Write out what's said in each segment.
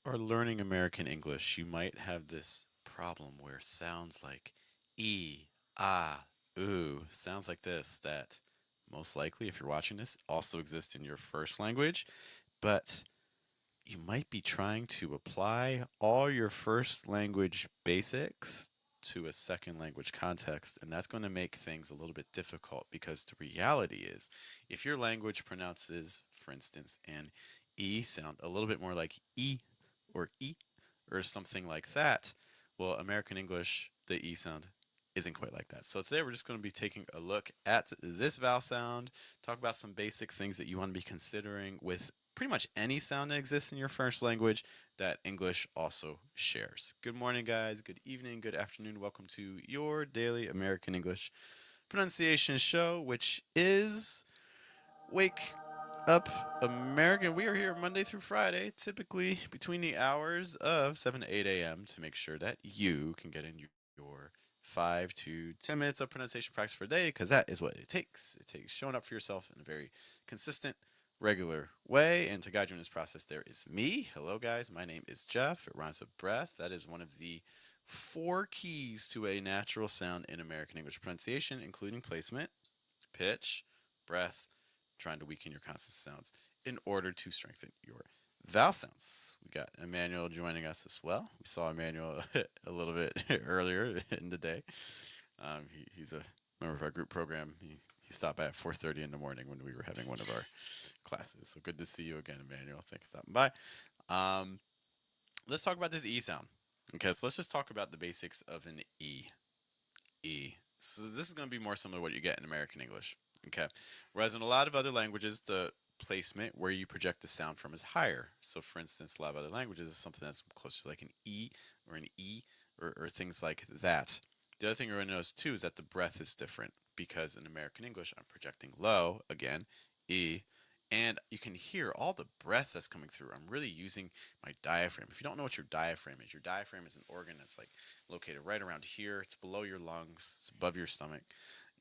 are learning American English, you might have this problem where sounds like e, ah, ooh, sounds like this that most likely, if you're watching this, also exist in your first language, but you might be trying to apply all your first language basics to a second language context, and that's going to make things a little bit difficult because the reality is if your language pronounces, for instance, an E sound a little bit more like E or something like that, well, American English, the E sound isn't quite like that. So today we're just going to be taking a look at this vowel sound, talk about some basic things that you want to be considering with pretty much any sound that exists in your first language that English also shares. Good morning, guys. Good evening. Good afternoon. Welcome to your daily American English pronunciation show, which is Wake Up American. We are here Monday through Friday, typically between the hours of 7 to 8 a.m. to make sure that you can get in your 5 to 10 minutes of pronunciation practice for a day, because that is what it takes. It takes showing up for yourself in a very consistent, regular way. And to guide you in this process, there is me. Hello, guys. My name is Geoff. It rhymes with breath. That is one of the four keys to a natural sound in American English pronunciation, including placement, pitch, breath, trying to weaken your consonant sounds in order to strengthen your vowel sounds. We got Emmanuel joining us as well. We saw Emmanuel a little bit earlier in the day. He's a member of our group program. He stopped by at 4:30 in the morning when we were having one of our classes. So good to see you again, Emmanuel. Thanks for stopping by. Um, let's talk about this E sound. Okay, so let's just talk about the basics of an E. E. So this is going to be more similar to what you get in American English. Okay. Whereas in a lot of other languages, the placement where you project the sound from is higher. So, for instance, a lot of other languages is something that's closer to like an E or an E or things like that. The other thing you're going to notice too is that the breath is different because in American English, I'm projecting low again, E, and you can hear all the breath that's coming through. I'm really using my diaphragm. If you don't know what your diaphragm is an organ that's like located right around here. It's below your lungs, it's above your stomach,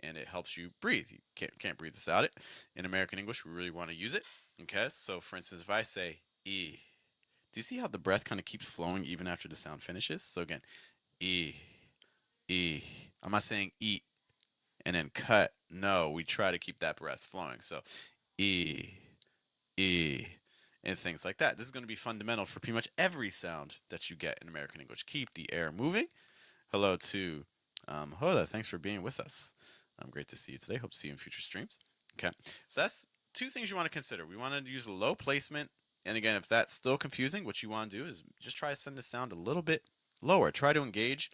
and it helps you breathe. You can't breathe without it. In American English, we really want to use it. Okay, so for instance, if I say E, do you see how the breath kind of keeps flowing even after the sound finishes? So again, E, E. I'm not saying eat and then cut. No, we try to keep that breath flowing. So E, E, and things like that. This is going to be fundamental for pretty much every sound that you get in American English. Keep the air moving. Hello to Hoda. Thanks for being with us. Great to see you today. Hope to see you in future streams. Okay, so that's two things you want to consider. We want to use a low placement. And again, if that's still confusing, what you want to do is just try to send the sound a little bit lower. Try to engage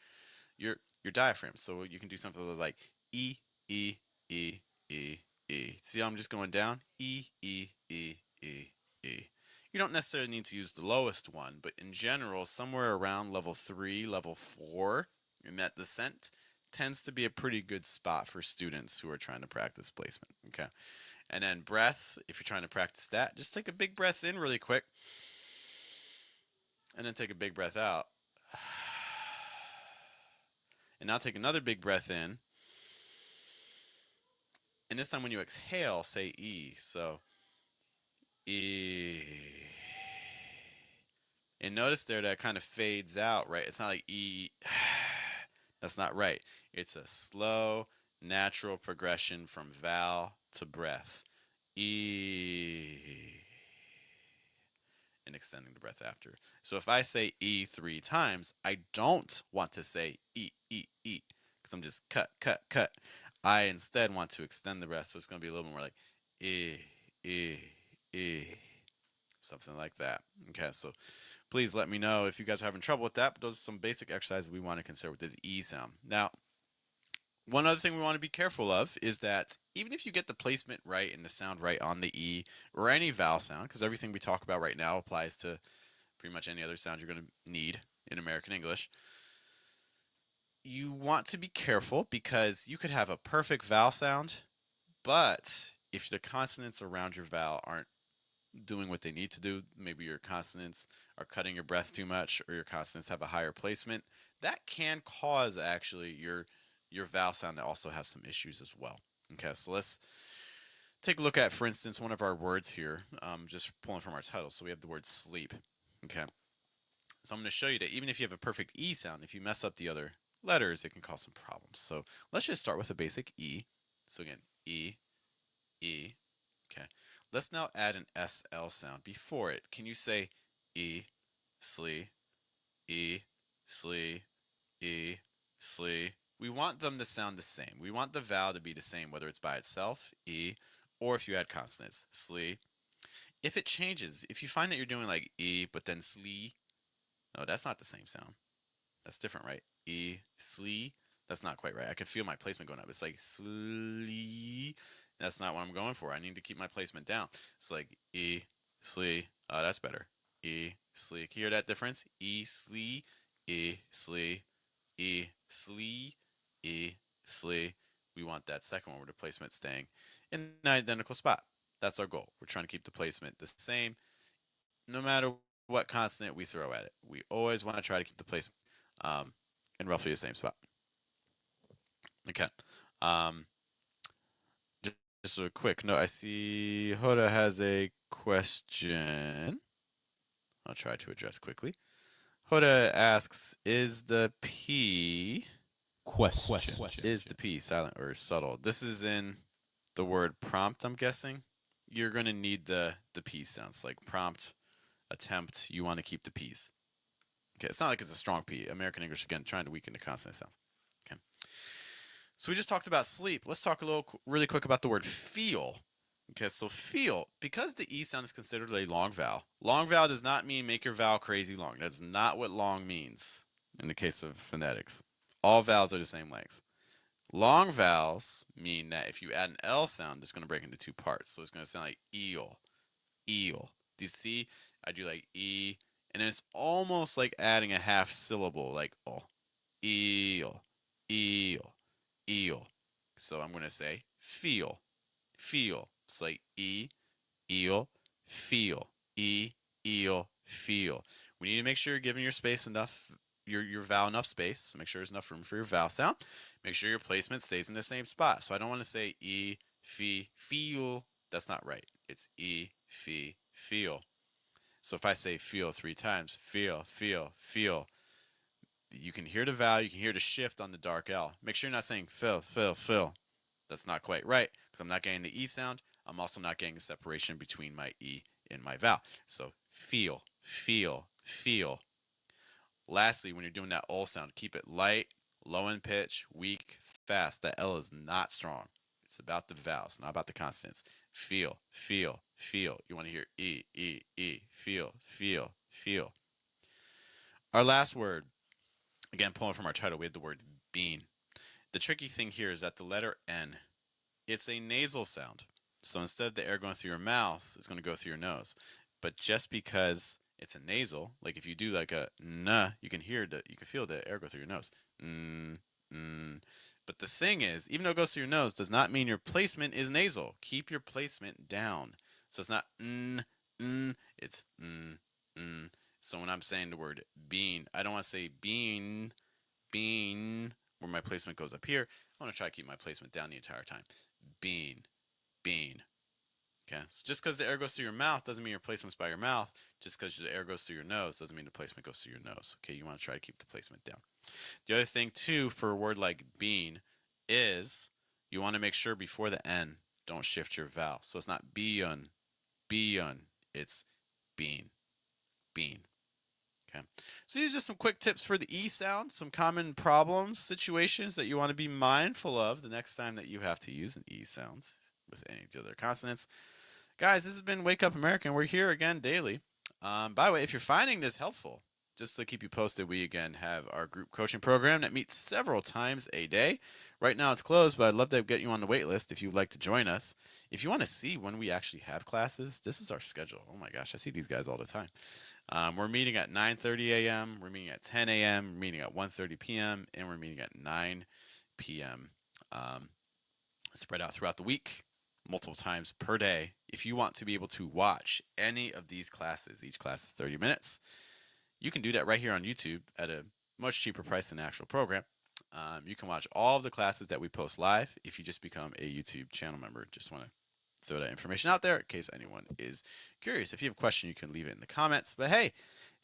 your diaphragm. So you can do something like E, E, E, E, E. See how I'm just going down? E, E, E, E, E. You don't necessarily need to use the lowest one, but in general, somewhere around level 3, level 4 in that descent tends to be a pretty good spot for students who are trying to practice placement. Okay. And then breath, if you're trying to practice that, just take a big breath in really quick and then take a big breath out. And now take another big breath in. And this time when you exhale, say E. So, E. And notice there that kind of fades out, right? It's not like E. That's not right. It's a slow, natural progression from vowel to breath. E. And extending the breath after. So if I say E 3 times, I don't want to say E, E, E, because I'm just cut, cut, cut. I instead want to extend the breath, so it's going to be a little bit more like E, E, E, something like that. Okay, so please let me know if you guys are having trouble with that, but those are some basic exercises we want to consider with this E sound. Now, one other thing we want to be careful of is that even if you get the placement right and the sound right on the E or any vowel sound, because everything we talk about right now applies to pretty much any other sound you're going to need in American English, you want to be careful because you could have a perfect vowel sound, but if the consonants around your vowel aren't doing what they need to do, maybe your consonants are cutting your breath too much or your consonants have a higher placement, that can cause actually your vowel sound to also have some issues as well. Okay, so let's take a look at, for instance, one of our words here, just pulling from our title. So we have the word sleep. Okay, So I'm going to show you that even if you have a perfect E sound, if you mess up the other letters, it can cause some problems. So let's just start with a basic E. So again, E, E. Okay. Let's now add an SL sound before it. Can you say E, slee, E, slee, E, slee? We want them to sound the same. We want the vowel to be the same, whether it's by itself, E, or if you add consonants, slee. If it changes, if you find that you're doing like E, but then slee, no, that's not the same sound. That's different, right? E, slee. That's not quite right. I can feel my placement going up. It's like slee. That's not what I'm going for. I need to keep my placement down. It's like E, slee. That's better. E, slee. Can you hear that difference? E, slee. E, slee. E, slee. E, slee. We want that second one where the placement staying in an identical spot. That's our goal. We're trying to keep the placement the same no matter what consonant we throw at it. We always want to try to keep the placement in roughly the same spot. Okay. Um, just a quick note. I see Hoda has a question. I'll try to address quickly. Hoda asks, is the P silent or subtle? This is in the word prompt, I'm guessing. You're going to need the P sounds, like prompt, attempt. You want to keep the P's. Okay, it's not like it's a strong P. American English, again, trying to weaken the consonant sounds. Okay. So we just talked about sleep. Let's talk really quick about the word feel. Okay, so feel, because the E sound is considered a long vowel. Long vowel does not mean make your vowel crazy long. That's not what long means in the case of phonetics. All vowels are the same length. Long vowels mean that if you add an L sound, it's going to break into two parts. So it's going to sound like eel, eel. Do you see? I do like E, and then it's almost like adding a half syllable, like oh, eel, eel, eel. So I'm going to say feel, feel. It's like E, eel, feel, E, eel, feel. We need to make sure you're giving your space enough, your vowel enough space. So make sure there's enough room for your vowel sound. Make sure your placement stays in the same spot. So I don't want to say E, fee, feel. That's not right. It's E, fee, feel. So if I say feel 3 times, feel, feel, feel, you can hear the vowel, you can hear the shift on the dark L. Make sure you're not saying fill, fill, fill. That's not quite right because I'm not getting the E sound. I'm also not getting a separation between my E and my vowel. So feel, feel, feel. Lastly, when you're doing that O sound, keep it light, low in pitch, weak, fast. That L is not strong. It's about the vowels, not about the consonants. Feel, feel, feel. You want to hear E, E, E. Feel, feel, feel. Our last word, again, pulling from our title, we had the word bean. The tricky thing here is that the letter N, it's a nasal sound. So instead of the air going through your mouth, it's going to go through your nose. But just because it's a nasal, like if you do like a n, you can feel the air go through your nose. But the thing is, even though it goes through your nose, does not mean your placement is nasal. Keep your placement down. So it's not it's So when I'm saying the word bean, I don't want to say bean, where my placement goes up here. I want to try to keep my placement down the entire time. Bean, bean. Okay, so just because the air goes through your mouth doesn't mean your placement's by your mouth. Just because the air goes through your nose doesn't mean the placement goes through your nose. Okay, you want to try to keep the placement down. The other thing too for a word like bean is you want to make sure before the N, don't shift your vowel. So it's not bean, it's bean, bean. Okay, so these are just some quick tips for the E sound, some common problems, situations that you want to be mindful of the next time that you have to use an E sound with any of the other consonants. Guys, this has been Wake Up American. We're here again daily. By the way, if you're finding this helpful, just to keep you posted, we again have our group coaching program that meets several times a day. Right now it's closed, but I'd love to get you on the wait list if you'd like to join us. If you want to see when we actually have classes, this is our schedule. Oh my gosh, I see these guys all the time. We're meeting at 9:30 a.m., we're meeting at 10 a.m., we're meeting at 1:30 p.m., and we're meeting at 9 p.m. Spread out throughout the week, multiple times per day. If you want to be able to watch any of these classes, each class is 30 minutes, you can do that right here on YouTube at a much cheaper price than the actual program. You can watch all of the classes that we post live if you just become a YouTube channel member. Just want to throw that information out there in case anyone is curious. If you have a question, you can leave it in the comments. But hey,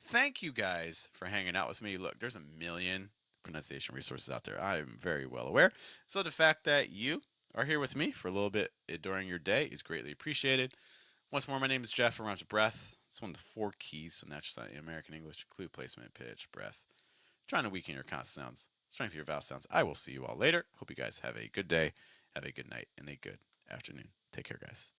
thank you guys for hanging out with me. Look, there's a million pronunciation resources out there. I am very well aware. So the fact that you are here with me for a little bit during your day is greatly appreciated. Once more, my name is Geoff. Rhymes with breath. It's one of the 4 keys to natural sound in American English: clue, placement, pitch, breath. Trying to weaken your consonant sounds, strengthen your vowel sounds. I will see you all later. Hope you guys have a good day, have a good night, and a good afternoon. Take care, guys.